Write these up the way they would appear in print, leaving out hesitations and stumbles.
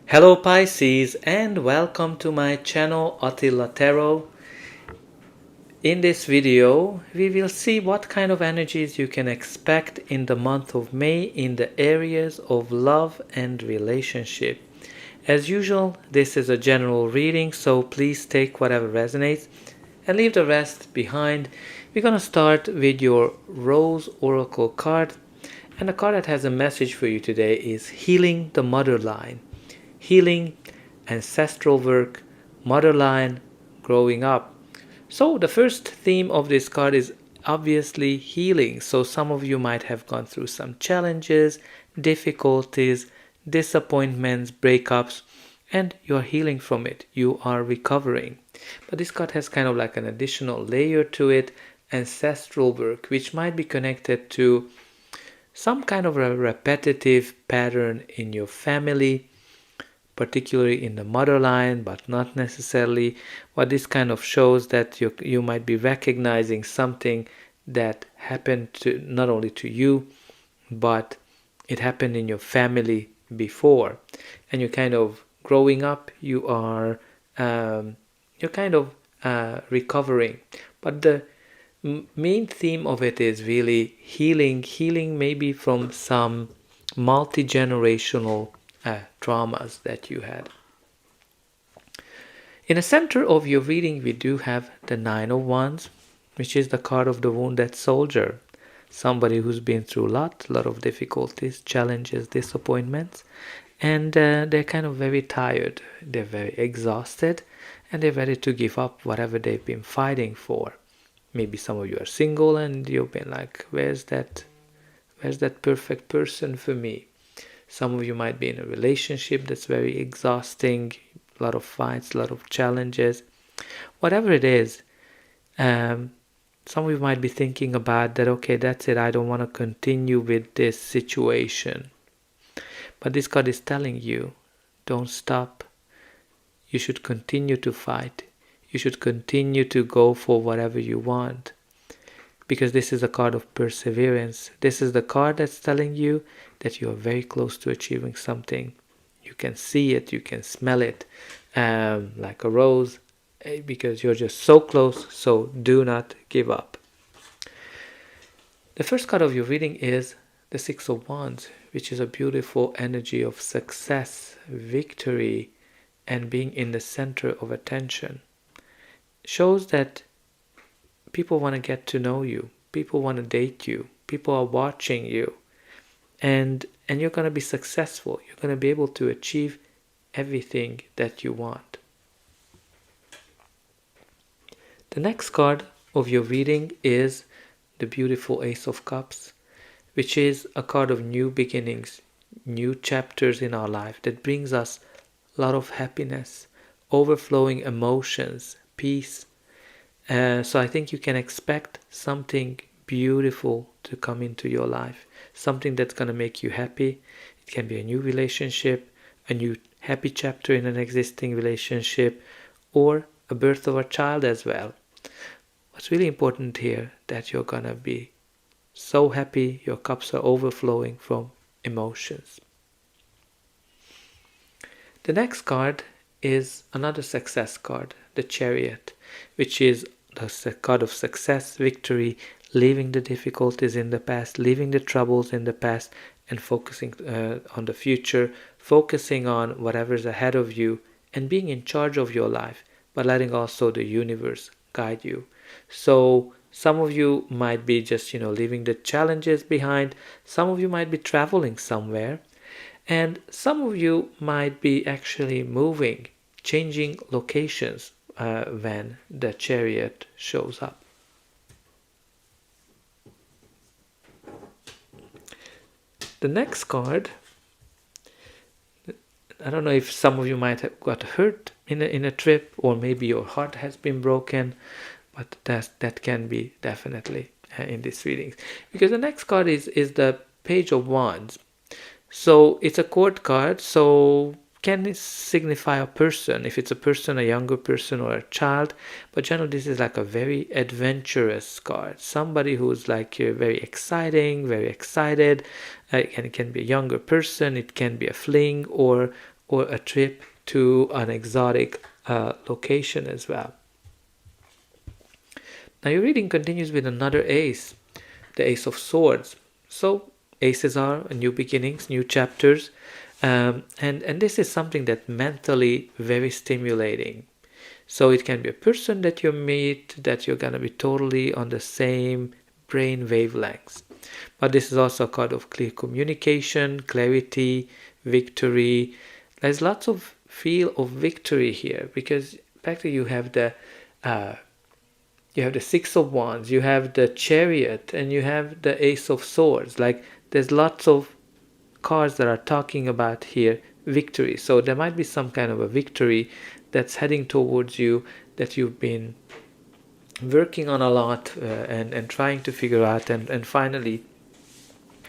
Hello Pisces and welcome to my channel Attila Tarot. In this video we will see what kind of energies you can expect in the month of May in the areas of love and relationship. As usual, this is a general reading, so please take whatever resonates and leave the rest behind. We're going to start with your Rose Oracle card, and the card that has a message for you today is Healing the Motherline. Healing, ancestral work, motherline, growing up. So the first theme of this card is obviously healing. So some of you might have gone through some challenges, difficulties, disappointments, breakups, and you're healing from it. You are recovering. But this card has kind of like an additional layer to it, ancestral work, which might be connected to some kind of a repetitive pattern in your family, particularly in the motherline, but not necessarily. What this kind of shows that you might be recognizing something that happened to not only to you, but it happened in your family before, and you're kind of growing up. You're kind of recovering, but the main theme of it is really healing maybe from some multi-generational traumas that you had. In the center of your reading, we do have the Nine of Wands, which is the card of the wounded soldier. Somebody who's been through a lot of difficulties, challenges, disappointments, and they're kind of very tired. They're very exhausted, and they're ready to give up whatever they've been fighting for. Maybe some of you are single and you've been like, where's that perfect person for me? Some of you might be in a relationship that's very exhausting, a lot of fights, a lot of challenges. Whatever it is, some of you might be thinking about that, okay, that's it, I don't want to continue with this situation. But this card is telling you, don't stop. You should continue to fight. You should continue to go for whatever you want. Because this is a card of perseverance. This is the card that's telling you that you are very close to achieving something. You can see it, you can smell it, like a rose, because you're just so close, so do not give up. The first card of your reading is the Six of Wands, which is a beautiful energy of success, victory, and being in the center of attention. Shows that people want to get to know you, people want to date you, people are watching you, and you're going to be successful. You're going to be able to achieve everything that you want. The next card of your reading is the beautiful Ace of Cups, which is a card of new beginnings, new chapters in our life that brings us a lot of happiness, overflowing emotions, peace. So I think you can expect something beautiful to come into your life, something that's going to make you happy. It can be a new relationship, a new happy chapter in an existing relationship, or a birth of a child as well. What's really important here, that you're going to be so happy, your cups are overflowing from emotions. The next card is another success card, the Chariot, which is the card of success, victory, leaving the difficulties in the past, leaving the troubles in the past, and focusing on the future, focusing on whatever's ahead of you, and being in charge of your life, but letting also the universe guide you. So some of you might be just, leaving the challenges behind. Some of you might be traveling somewhere. And some of you might be actually moving, changing locations when the Chariot shows up. The next card, I don't know if some of you might have got hurt in a trip, or maybe your heart has been broken, but that can be definitely in these readings. Because the next card is the Page of Wands. So it's a court card, so can signify a person, if it's a person, a younger person or a child, but generally this is like a very adventurous card, somebody who's like very exciting, very excited, and it can be a younger person, it can be a fling, or or a trip to an exotic location as well. Now your reading continues with another ace, the Ace of Swords. So aces are new beginnings, new chapters, and this is something that mentally very stimulating. So it can be a person that you meet that you're gonna be totally on the same brain wavelengths. But this is also a card of clear communication, clarity, victory. There's lots of feel of victory here, because practically you have the Six of Wands, you have the Chariot, and you have the Ace of Swords. Like, there's lots of cards that are talking about here victory. So there might be some kind of a victory that's heading towards you, that you've been working on a lot and trying to figure out, and finally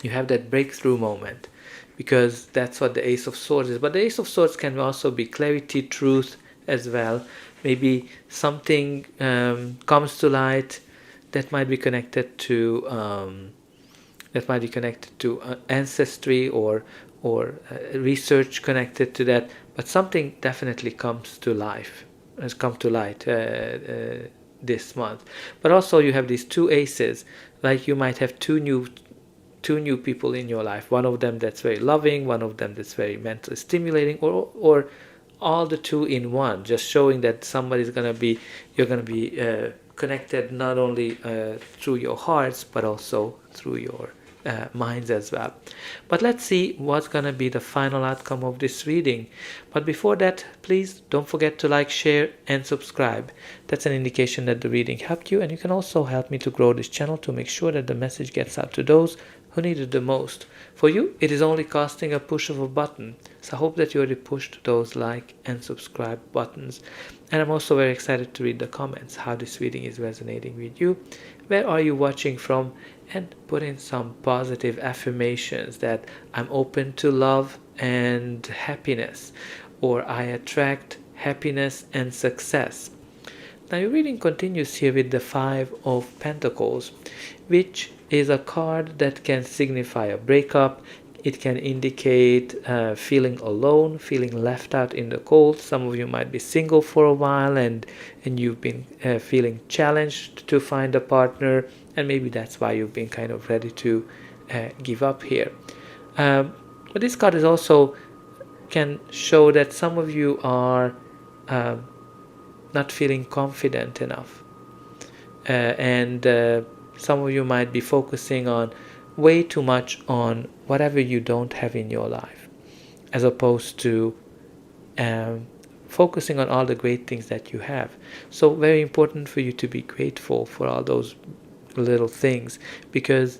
you have that breakthrough moment, because that's what the Ace of Swords is. But the Ace of Swords can also be clarity, truth as well. Maybe something comes to light that might be connected to ancestry or research connected to that. But something definitely comes to life, has come to light this month. But also you have these two aces. Like, you might have two new people in your life. One of them that's very loving, one of them that's very mentally stimulating, or all the two in one, just showing that you're gonna be connected not only through your hearts, but also through your minds as well. But let's see what's gonna be the final outcome of this reading. But before that, please don't forget to like, share, and subscribe. That's an indication that the reading helped you, and you can also help me to grow this channel to make sure that the message gets out to those who need it the most. For you, it is only costing a push of a button. So I hope that you already pushed those like and subscribe buttons. And I'm also very excited to read the comments, how this reading is resonating with you. Where are you watching from? And put in some positive affirmations that I'm open to love and happiness, or I attract happiness and success. Now your reading continues here with the Five of Pentacles, which is a card that can signify a breakup. It can indicate feeling alone, feeling left out in the cold. Some of you might be single for a while and you've been feeling challenged to find a partner, and maybe that's why you've been kind of ready to give up here. But this card is also can show that some of you are not feeling confident enough, and some of you might be focusing on way too much on whatever you don't have in your life, as opposed to focusing on all the great things that you have. So very important for you to be grateful for all those little things, because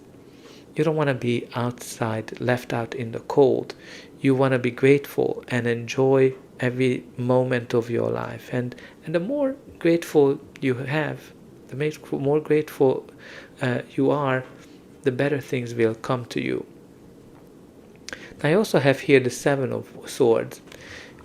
you don't want to be outside, left out in the cold. You want to be grateful and enjoy every moment of your life, and the more grateful you have, the more grateful you are, the better things will come to you. I also have here the Seven of Swords,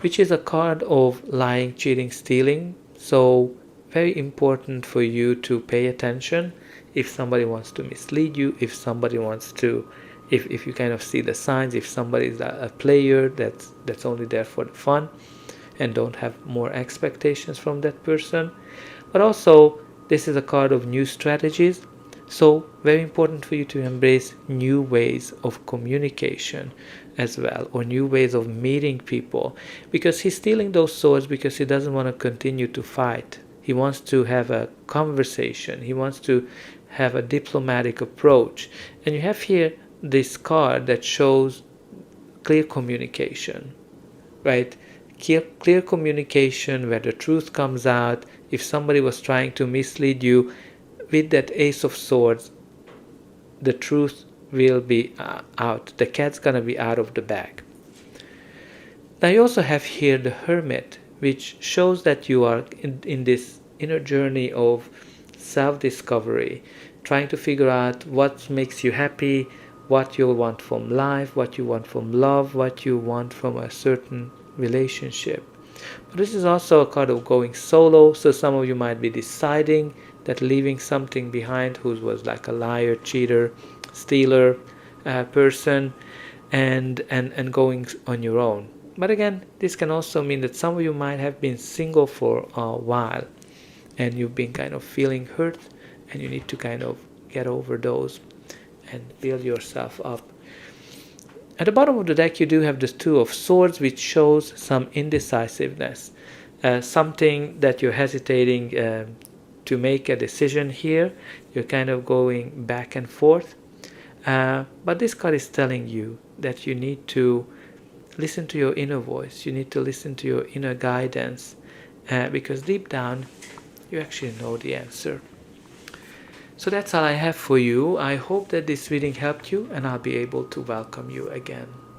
which is a card of lying, cheating, stealing. So very important for you to pay attention if somebody wants to mislead you, if somebody wants to, if you kind of see the signs, if somebody is a player that's only there for the fun and don't have more expectations from that person. But also, this is a card of new strategies. So very important for you to embrace new ways of communication as well, or new ways of meeting people, because he's stealing those swords because he doesn't want to continue to fight. He wants to have a conversation. He wants to have a diplomatic approach. And you have here this card that shows clear communication, right? Clear communication where the truth comes out. If somebody was trying to mislead you, with that Ace of Swords, the truth will be out. The cat's gonna be out of the bag. Now you also have here the Hermit, which shows that you are in this inner journey of self-discovery, trying to figure out what makes you happy, what you want from life, what you want from love, what you want from a certain relationship. But this is also a card of going solo, so some of you might be deciding that leaving something behind who was like a liar, cheater, stealer person, and going on your own. But again, this can also mean that some of you might have been single for a while and you've been kind of feeling hurt, and you need to kind of get over those and build yourself up. At the bottom of the deck, you do have this Two of Swords, which shows some indecisiveness, something that you're hesitating to make a decision here. You're kind of going back and forth. But this card is telling you that you need to listen to your inner voice. You need to listen to your inner guidance, because deep down, you actually know the answer. So that's all I have for you. I hope that this reading helped you, and I'll be able to welcome you again.